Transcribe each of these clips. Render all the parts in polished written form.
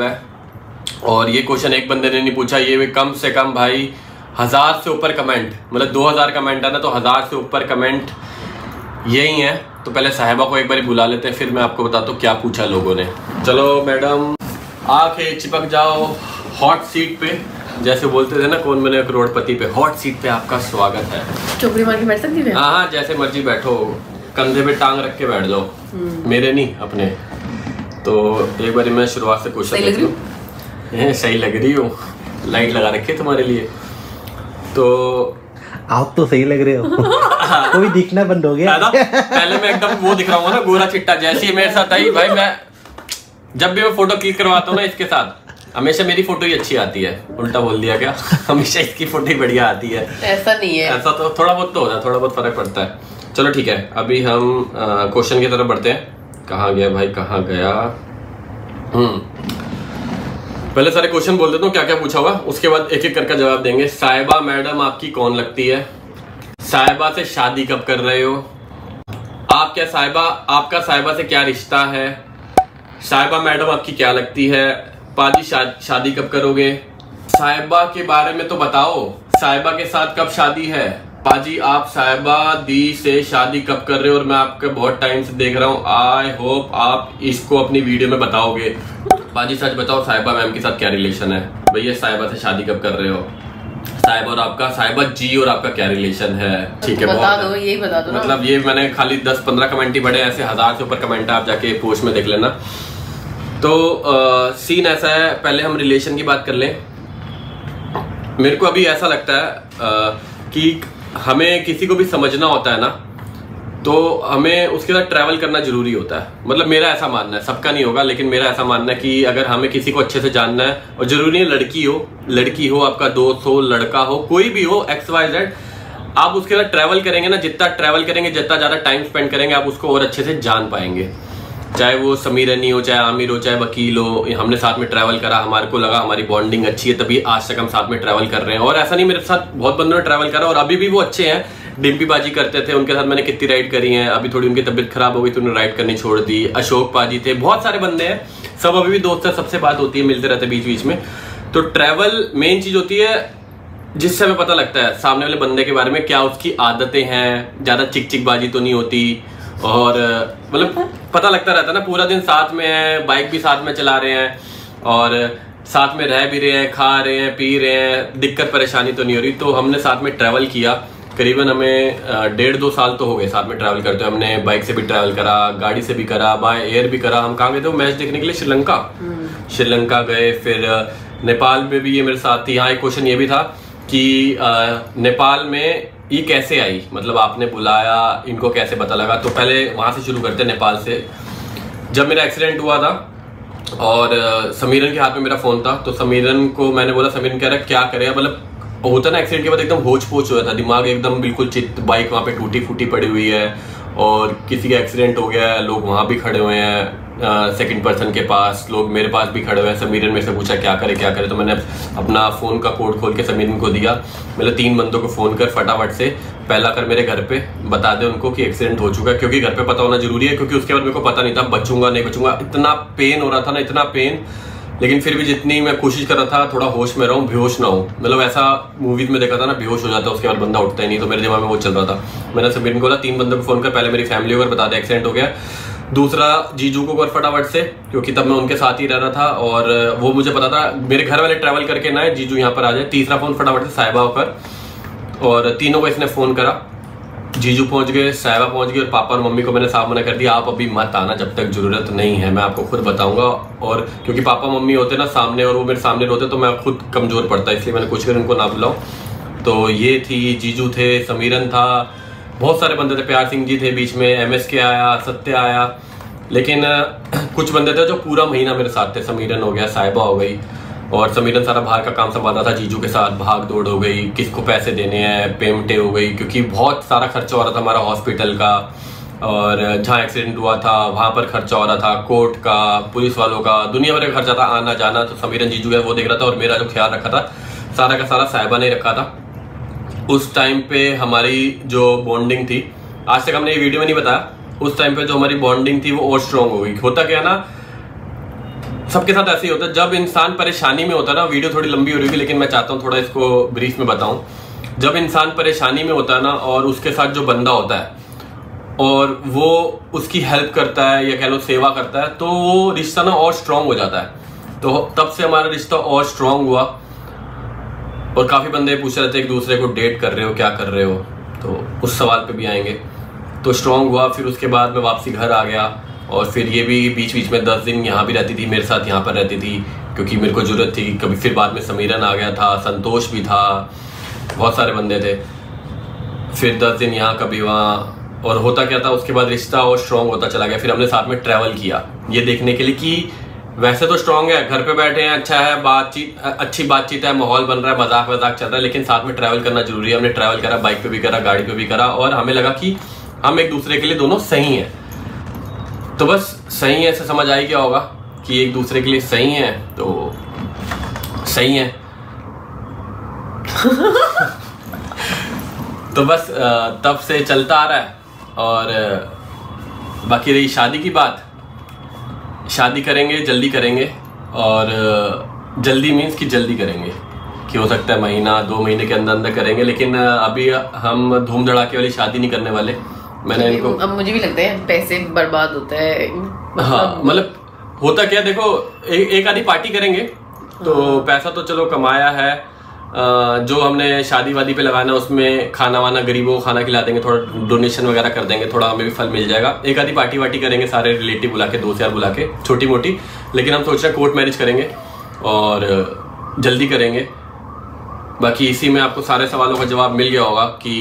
है। और ये क्वेश्चन एक बंदे ने नहीं पूछा, ये भी कम से कम भाई 1000 से ऊपर कमेंट, मतलब 2000 कमेंट है ना, तो 1000 से ऊपर कमेंट यही है। तो पहले साहिबा को एक बार बुला लेते हैं, फिर मैं आपको बताता हूँ क्या पूछा लोगों ने। चलो मैडम आके चिपक जाओ हॉट सीट पे, जैसे बोलते थे ना कौन बने करोड़पति पे, हॉट सीट पे आपका स्वागत है। चौकड़ी मार के बैठ सकती है? हाँ, जैसे मर्जी बैठो, कंधे पे टांग रख के बैठ जाओ, मेरे नहीं अपने। तो एक बार मैं शुरुआत से क्वेश्चन लेती हूँ। सही लग रही हूँ, लाइट लगा रखी है तुम्हारे लिए। तो आप तो सही लग रहे हो। कोई दिखना बंद हो गया। पहले मैं एकदम वो दिख रहा हूँ ना, गोरा चिट्टा, जैसे ही मेरे साथ आई भाई, मैं जब भी मैं फोटो क्लिक करवाता हूँ ना इसके साथ, हमेशा मेरी फोटो ही अच्छी आती है। उल्टा बोल दिया क्या? हमेशा इसकी फोटो ही बढ़िया आती है। ऐसा नहीं है, ऐसा तो थोड़ा बहुत तो होता है, थोड़ा बहुत फर्क पड़ता है। चलो ठीक है, अभी हम क्वेश्चन की तरफ बढ़ते हैं। कहाँ गया भाई, कहाँ गया? पहले सारे क्वेश्चन बोल देता हूँ क्या क्या पूछा हुआ, उसके बाद एक एक करके जवाब देंगे। साहिबा मैडम आपकी कौन लगती है? साहिबा से शादी कब कर रहे हो? आपका साहिबा से क्या रिश्ता है? साहिबा मैडम आपकी क्या लगती है? पाजी शादी कब करोगे? साहिबा के बारे में तो बताओ, साहिबा के साथ कब शादी है? पाजी आप साहिबा दी से शादी कब कर रहे हो? और मैं आपके बहुत टाइम से देख रहा हूँ, आई होप आप इसको अपनी वीडियो में बताओगे। पाजी सच बताओ, साहिबा मैम के साथ क्या रिलेशन है? भैया साहिबा से शादी कब कर रहे हो? साहिबा और आपका, साहिबा जी और आपका क्या रिलेशन है? ठीक है, बता दो, यही बता दो। मतलब ये मैंने खाली 10-15 कमेंट ही पढ़े, ऐसे 1000 से ऊपर कमेंट है, आप जाके पोस्ट में देख लेना। तो सीन ऐसा है, पहले हम रिलेशन की बात कर लें। मेरे को अभी ऐसा लगता है कि हमें किसी को भी समझना होता है ना, तो हमें उसके साथ ट्रैवल करना जरूरी होता है। मतलब मेरा ऐसा मानना है, सबका नहीं होगा, लेकिन मेरा ऐसा मानना है कि अगर हमें किसी को अच्छे से जानना है, और जरूरी है लड़की हो, आपका दोस्त हो, लड़का हो, कोई भी हो, XYZ, आप उसके साथ ट्रैवल करेंगे ना, जितना ट्रैवल करेंगे, जितना ज्यादा टाइम स्पेंड करेंगे, आप उसको और अच्छे से जान पाएंगे। चाहे वो समीरनी हो, चाहे आमिर हो, चाहे वकील हो, हमने साथ में ट्रैवल करा, हमारे को लगा हमारी बॉन्डिंग अच्छी है, तभी आज तक हम साथ में ट्रैवल कर रहे हैं। और ऐसा नहीं, मेरे साथ बहुत बंदों ने ट्रैवल करा और अभी भी वो अच्छे हैं। डिम्पी बाजी करते थे, उनके साथ मैंने कितनी राइड करी है। अभी थोड़ी उनकी तबीयत खराब हो गई तो उन्होंने राइड करनी छोड़ दी। अशोक पाजी थे, बहुत सारे बंदे हैं, सब अभी भी दोस्त है, सबसे बात होती है, मिलते रहते बीच बीच में। तो ट्रैवल मेन चीज होती है जिससे हमें पता लगता है सामने वाले बंदे के बारे में, क्या उसकी आदतें हैं, ज्यादा चिक बाजी तो नहीं होती, और मतलब पता लगता रहता है ना। पूरा दिन साथ में है, बाइक भी साथ में चला रहे हैं, और साथ में रह भी रहे हैं, खा रहे हैं, पी रहे हैं, दिक्कत परेशानी तो नहीं हो रही। तो हमने साथ में ट्रैवल किया, करीबन हमें 1.5-2 साल तो हो गए साथ में ट्रैवल करते हुए। हमने बाइक से भी ट्रैवल करा, गाड़ी से भी करा, बाय एयर भी करा। हम कहाँ गए थे मैच देखने के लिए? श्रीलंका गए, फिर नेपाल में भी ये मेरे साथ थी। यहाँ एक क्वेश्चन ये भी था कि नेपाल में ये कैसे आई, मतलब आपने बुलाया, इनको कैसे पता लगा? तो पहले वहां से शुरू करते हैं, नेपाल से। जब मेरा एक्सीडेंट हुआ था और समीरन के हाथ में मेरा फोन था, तो समीरन को मैंने बोला, समीरन कह रहा है क्या करे, मतलब होता ना एक्सीडेंट के बाद एकदम होच पोच हो था, दिमाग एकदम बिल्कुल चित, बाइक वहाँ पे टूटी फूटी पड़ी हुई है, और किसी का एक्सीडेंट हो गया है, लोग वहाँ भी खड़े हुए हैं, सेकंड पर्सन के पास, लोग मेरे पास भी खड़े हुए हैं। समीरन मेरे से पूछा क्या करे, तो मैंने अपना फोन का कोड खोल के समीरन को दिया। मतलब 3 बंदों को फोन कर फटाफट से, पहला कर मेरे घर पे बता दे उनको कि एक्सीडेंट हो चुका है, क्योंकि घर पे पता होना जरूरी है, क्योंकि उसके बाद मेरे को पता नहीं था बचूंगा नहीं बचूंगा। इतना पेन हो रहा था ना, इतना पेन, लेकिन फिर भी जितनी मैं कोशिश कर रहा था थोड़ा होश में रहूं, बेहोश ना हूं। मतलब ऐसा मूवीज में देखा था ना, बेहोश हो जाता है उसके बाद बंदा उठता ही नहीं, तो मेरे दिमाग में वो चल रहा था। मैंने समीरन को बोला 3 बंदों को फोन कर, पहले मेरी फैमिली को बता दे एक्सीडेंट हो गया। दूसरा जीजू को कर फटाफट से, क्योंकि तब मैं उनके साथ ही रह रहा था और वो मुझे पता था मेरे घर वाले ट्रैवल करके ना है, जीजू यहाँ पर आ जाए। तीसरा फोन फटाफट से साहिबा होकर, और तीनों को इसने फोन करा। जीजू पहुंच गए, साहिबा पहुंच गई, और पापा और मम्मी को मैंने साफ मना कर दिया, आप अभी मत आना जब तक जरूरत नहीं है, मैं आपको खुद बताऊंगा। और क्योंकि पापा मम्मी होते ना सामने और वो मेरे सामने रोते तो मैं खुद कमजोर पड़ता, इसलिए मैंने कुछ कर उनको ना बुलाऊं। तो ये थी, जीजू थे, समीरन था, बहुत सारे बंदे थे, प्यार सिंह जी थे बीच में, MSK आया, सत्य आया, लेकिन कुछ बंदे थे जो पूरा महीना मेरे साथ थे। समीरन हो गया, साहिबा हो गई, और समीरन सारा बाहर का काम संभाल रहा था, जीजू के साथ भाग दौड़ हो गई, किसको पैसे देने हैं, पेमेंटें हो गई, क्योंकि बहुत सारा खर्चा हो रहा था हमारा हॉस्पिटल का, और जहाँ एक्सीडेंट हुआ था वहाँ पर खर्चा हो रहा था, कोर्ट का, पुलिस वालों का, दुनिया भर का खर्चा था, आना जाना। तो समीरन जीजू है वो देख रहा था, और मेरा जो ख्याल रखा था सारा का सारा साहिबा ने रखा था। उस टाइम पे हमारी जो बॉन्डिंग थी, आज तक हमने ये वीडियो में नहीं बताया, उस टाइम पे जो हमारी बॉन्डिंग थी वो और स्ट्रॉन्ग हो गई। होता क्या ना, सबके साथ ऐसे ही होता है, जब इंसान परेशानी में होता है ना, वीडियो थोड़ी लंबी हो रही है लेकिन मैं चाहता हूँ थोड़ा इसको ब्रीफ में बताऊं। जब इंसान परेशानी में होता है ना और उसके साथ जो बंदा होता है और वो उसकी हेल्प करता है या कह लो सेवा करता है, तो वो रिश्ता ना और स्ट्रांग हो जाता है। तो तब से हमारा रिश्ता और स्ट्रांग हुआ और काफी बंदे पूछ रहे थे एक दूसरे को डेट कर रहे हो, क्या कर रहे हो, तो उस सवाल पे भी आएंगे। तो स्ट्रांग हुआ, फिर उसके बाद मैं वापसी घर आ गया और फिर ये भी बीच बीच में 10 दिन यहाँ भी रहती थी, मेरे साथ यहाँ पर रहती थी क्योंकि मेरे को जरूरत थी कभी। फिर बाद में समीरन आ गया था, संतोष भी था, बहुत सारे बंदे थे। फिर 10 दिन यहाँ कभी वहाँ, और होता क्या था उसके बाद रिश्ता और स्ट्रांग होता चला गया। फिर हमने साथ में ट्रैवल किया ये देखने के लिए कि वैसे तो स्ट्रांग है, घर पे बैठे हैं, अच्छा है, बातचीत अच्छी बातचीत है, माहौल बन रहा है, मजाक वजाक चल रहा है, लेकिन साथ में ट्रैवल करना जरूरी है। हमने ट्रैवल करा, बाइक पे भी करा, गाड़ी पे भी करा, और हमें लगा कि हम एक दूसरे के लिए दोनों सही हैं। तो बस सही है से समझ आई क्या होगा कि एक दूसरे के लिए सही है तो सही है। तो बस तब से चलता आ रहा है। और बाकी रही शादी की बात, शादी करेंगे, जल्दी करेंगे, और जल्दी मीन्स कि जल्दी करेंगे कि हो सकता है महीना 2 महीने के अंदर अंदर करेंगे, लेकिन अभी हम धूम धड़ाके वाली शादी नहीं करने वाले। मैंने इनको, अब मुझे भी लगता है पैसे बर्बाद होते हैं। हाँ मतलब होता क्या, देखो एक आधी पार्टी करेंगे तो पैसा तो चलो कमाया है, जो हमने शादी वादी पे लगाना उसमें खाना वाना गरीबों को खाना खिला देंगे, थोड़ा डोनेशन वगैरह कर देंगे, थोड़ा हमें भी फल मिल जाएगा। एक आधी पार्टी वार्टी करेंगे सारे रिलेटिव बुला के, 2 से 4 बुला के, छोटी मोटी। लेकिन हम सोच रहे हैं कोर्ट मैरिज करेंगे और जल्दी करेंगे। बाकी इसी में आपको सारे सवालों का जवाब मिल गया होगा कि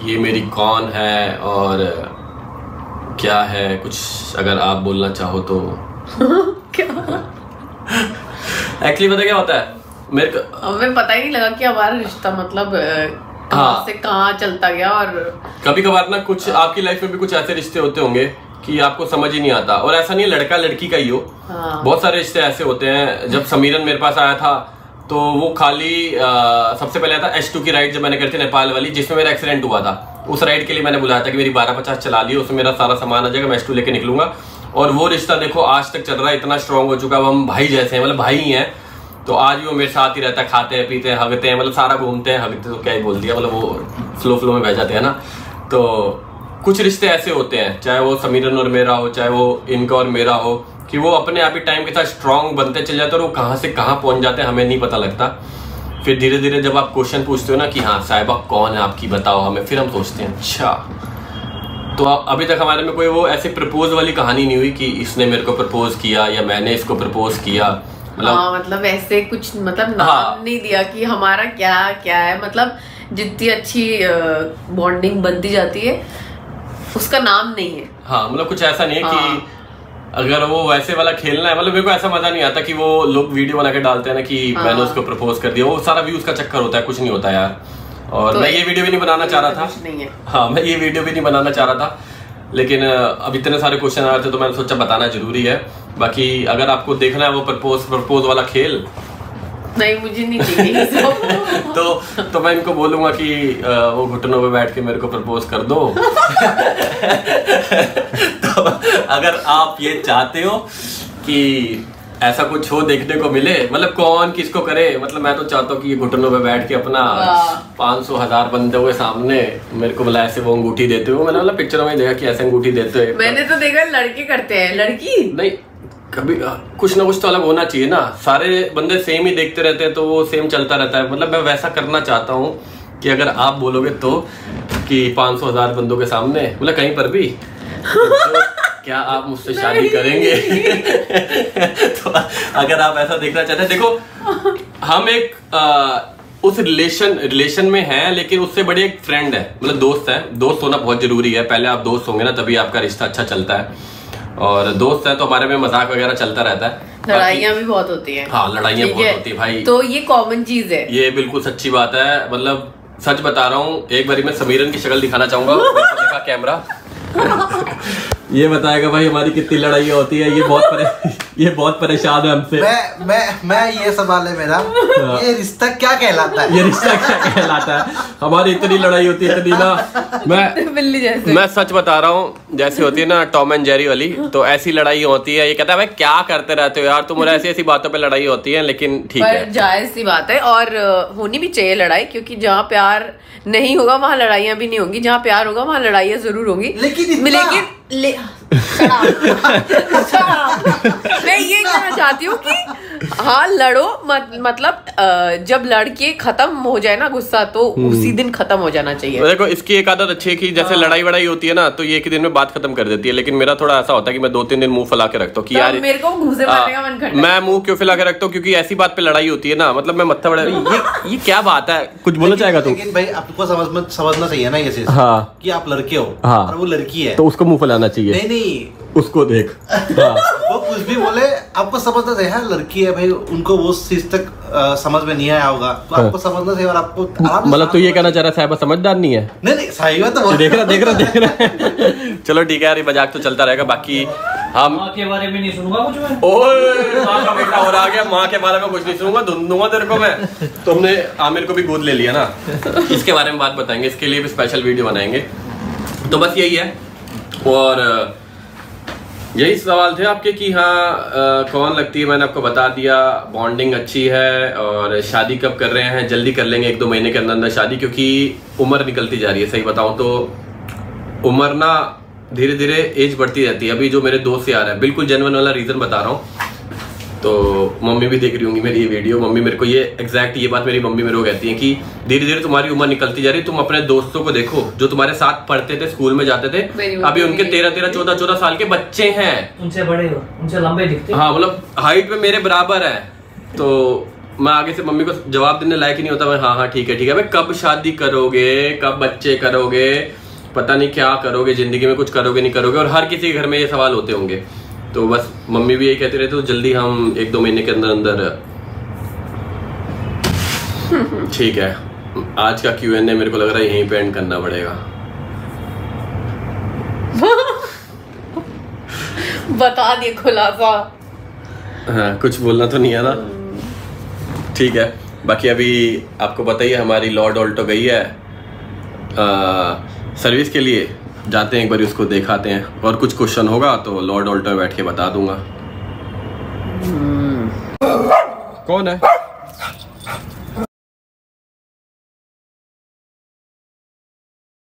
ये मेरी कौन है और क्या है, कुछ अगर आप बोलना चाहो तो। क्या एक्चुअली पता क्या होता है, मेरे को हमें पता ही नहीं लगा कि हमारा रिश्ता मतलब कहाँ से कहाँ चलता गया। और कभी कभार ना कुछ आपकी लाइफ में भी कुछ ऐसे रिश्ते होते होंगे कि आपको समझ ही नहीं आता, और ऐसा नहीं है लड़का लड़की का ही हो। बहुत सारे रिश्ते ऐसे होते हैं। जब समीरन मेरे पास आया था तो वो खाली सबसे पहले था H2 की राइड जब मैंने करी थी नेपाल वाली, जिसमें मेरा एक्सीडेंट हुआ था। उस राइड के लिए मैंने बुलाया था कि मेरी 1250 चला लियो, उसमें मेरा सारा सामान आ जाएगा, मैं H2 लेके निकलूंगा। और वो रिश्ता देखो आज तक चल रहा है, इतना स्ट्रांग हो चुका है, हम भाई जैसे हैं, मतलब भाई ही हैं। तो आज भी वो मेरे साथ ही रहता है, खाते हैं, पीते हैं, हगते हैं, मतलब सारा घूमते हैं, हगते तो क्या ही बोल दिया, मतलब वो फ्लो में बह जाते हैं ना। तो कुछ रिश्ते ऐसे होते हैं, चाहे वो समीरन और मेरा हो, चाहे वो इनका और मेरा हो, कि वो अपने आप ही टाइम के साथ स्ट्रांग बनते चले जाते हैं और वो कहाँ से कहाँ पहुंच जाते हैं हमें नहीं पता लगता। फिर धीरे धीरे जब आप क्वेश्चन पूछते हो ना कि हाँ साहिबा कौन है आपकी, बताओ हमें, फिर हम सोचते हैं अच्छा। तो अभी तक हमारे में कोई वो ऐसे प्रपोज वाली कहानी नहीं हुई कि इसने मेरे को प्रपोज किया या मैंने इसको प्रपोज किया। मतलब ऐसे कुछ मतलब नाम नहीं दिया कि हमारा क्या क्या है। मतलब जितनी अच्छी बॉन्डिंग बनती जाती है उसका नाम नहीं है। हाँ मतलब कुछ ऐसा नहीं है कि अगर वो वैसे वाला खेलना है, मतलब मेरे को ऐसा मजा नहीं आता कि वो लोग वीडियो बना के डालते हैं ना कि मैंने उसको प्रपोज कर दिया, वो सारा व्यूज का चक्कर होता है, कुछ नहीं होता यार। और तो मैं ये वीडियो भी नहीं बनाना चाह रहा था। हाँ मैं ये वीडियो भी नहीं बनाना चाह रहा था, लेकिन अब इतने सारे क्वेश्चन आ रहे थे तो मैंने सोचा बताना जरूरी है। बाकी अगर आपको देखना है वो प्रपोज वाला खेल, नहीं मुझे नहीं चाहिए तो मैं इनको बोलूंगा कि वो घुटनों पे बैठ के मेरे को प्रपोज कर दो। तो अगर आप ये चाहते हो कि ऐसा कुछ हो, देखने को मिले, मतलब कौन किसको करे, मतलब मैं तो चाहता हूँ कि ये घुटनों पे बैठ के अपना 500,000 बंदों के सामने मेरे को बोला ऐसे वो अंगूठी देते हो। मैंने मतलब पिक्चरों में देखा कि ऐसे अंगूठी देते हैं। मैंने तो देखा लड़के करते हैं, लड़की नहीं। कभी कुछ ना कुछ तो अलग होना चाहिए ना, सारे बंदे सेम ही देखते रहते हैं तो वो सेम चलता रहता है। मतलब मैं वैसा करना चाहता हूँ कि अगर आप बोलोगे तो कि 500,000 बंदों के सामने, मतलब कहीं पर भी तो क्या आप मुझसे शादी करेंगे? तो अगर आप ऐसा देखना चाहते हैं, देखो हम एक उस रिलेशन में हैं, लेकिन उससे बड़ी एक फ्रेंड है, मतलब दोस्त है। दोस्त होना बहुत जरूरी है, पहले आप दोस्त होंगे ना तभी आपका रिश्ता अच्छा चलता है। और दोस्त है तो हमारे में मजाक वगैरह चलता रहता है, लड़ाइयाँ भी बहुत होती हैं। हाँ लड़ाइयाँ बहुत होती है भाई, तो ये कॉमन चीज है, ये बिल्कुल सच्ची बात है। मतलब सच बता रहा हूँ, एक बारी मैं समीरन की शक्ल दिखाना चाहूंगा, देखा कैमरा ये बताएगा भाई हमारी कितनी लड़ाइयाँ होती है। ये बहुत ये बहुत परेशान है हमसे। मैं ये सवाल है मेरा, ये रिश्ता क्या कहलाता है? ये रिश्ता क्या कहलाता है? हमारी इतनी लड़ाई होती है इतनी ना, मैं सच बता रहा हूँ, जैसी होती है ना टॉम एंड जेरी वाली, तो ऐसी लड़ाई होती है। ये कहता है भाई क्या करते रहते हो यार तुम, ऐसी ऐसी बातों पे लड़ाई होती है, लेकिन ठीक है, जायज सी बात है और होनी भी चाहिए लड़ाई, क्योंकि जहाँ प्यार नहीं होगा वहाँ लड़ाइयाँ भी नहीं होंगी, जहाँ प्यार होगा वहाँ लड़ाइयाँ जरूर होंगी। लेकिन मैं ये कहना चाहती हूँ कि हाँ लड़ो मतलब जब लड़के खत्म हो जाए ना गुस्सा, तो उसी दिन खत्म हो जाना चाहिए। देखो इसकी एक आदत अच्छी है कि जैसे लड़ाई वड़ाई होती है ना, तो ये एक दिन में बात खत्म कर देती है, लेकिन मेरा थोड़ा ऐसा होता है कि मैं 2-3 दिन मुंह फैला के रखता हूँ कि यार मेरे को घूंसे मारने का मन करता है। मैं मुंह क्यों फैला के रखता हूँ? क्योंकि ऐसी बात पे लड़ाई होती है ना, मतलब मैं मत्था बड़ा ये क्या बात है, कुछ बोलना चाहेगा तू? लेकिन भाई आपको समझना चाहिए ना ये चीज, कि आप लड़के हो और वो लड़की है, तो उसको मुंह फैलाना चाहिए। नहीं उसको देख वो कुछ भी बोले आपको समझना चाहिए। लड़की है भाई, उनको वो चीज तक समझ में नहीं आया होगा, तो आपको समझना चाहिए और आपको मतलब तो ये कहना चाह रहा साहिबा समझदार नहीं है? नहीं सही बात है, देख रहा चलो ठीक है यार, ये मजाक तो चलता रहेगा। बाकी हम माँ के बारे में नहीं सुनूंगा कुछ मैं। ओए माँ का बेटा और आ गया, माँ के बारे में कुछ नहीं सुनूंगा, दूंगा तेरे को मैं। तुमने आमिर को भी गोद ले लिया ना, इसके बारे में बात बताएंगे, इसके लिए भी स्पेशल वीडियो बनाएंगे। तो बस यही है, और यही सवाल थे आपके कि हाँ कौन लगती है, मैंने आपको बता दिया। बॉन्डिंग अच्छी है, और शादी कब कर रहे हैं? जल्दी कर लेंगे, 1-2 महीने के अंदर अंदर शादी, क्योंकि उम्र निकलती जा रही है। सही बताऊं तो उम्र ना धीरे धीरे एज बढ़ती रहती है। अभी जो मेरे दोस्त यार है, बिल्कुल जेन्युइन वाला रीजन बता रहा हूँ, तो मम्मी भी देख रही होंगी मेरी ये वीडियो। मम्मी मेरे को ये ये बात मेरी मम्मी मेरे को कहती है कि धीरे धीरे तुम्हारी उम्र निकलती जा रही है। तुम अपने दोस्तों को देखो जो तुम्हारे साथ पढ़ते थे, स्कूल में जाते थे, अभी उनके 13-13, 14-14 साल के बच्चे हैं, उनसे बड़े हो, उनसे लंबे दिखते। हाँ मतलब हाइट में मेरे बराबर है। तो मैं आगे से मम्मी को जवाब देने लायक ही नहीं होता। मैं हाँ ठीक है भाई, कब शादी करोगे, कब बच्चे करोगे, पता नहीं क्या करोगे जिंदगी में, कुछ करोगे नहीं करोगे। और हर किसी के घर में ये सवाल होते होंगे। तो बस मम्मी भी यही कहती रहती, तो जल्दी हम 1-2 महीने के अंदर अंदर। ठीक है, आज का Q&A मेरे को लग रहा है यहीं पे एंड करना पड़ेगा। बता दिए खुलासा। हाँ, कुछ बोलना तो नहीं है ना? ठीक है, बाकी अभी आपको पता ही है हमारी लॉर्ड ऑल्टो गई है सर्विस के लिए, जाते हैं एक बार उसको दिखाते हैं, और कुछ क्वेश्चन होगा तो लॉर्ड ऑल्टो में बैठ के बता दूंगा। कौन है?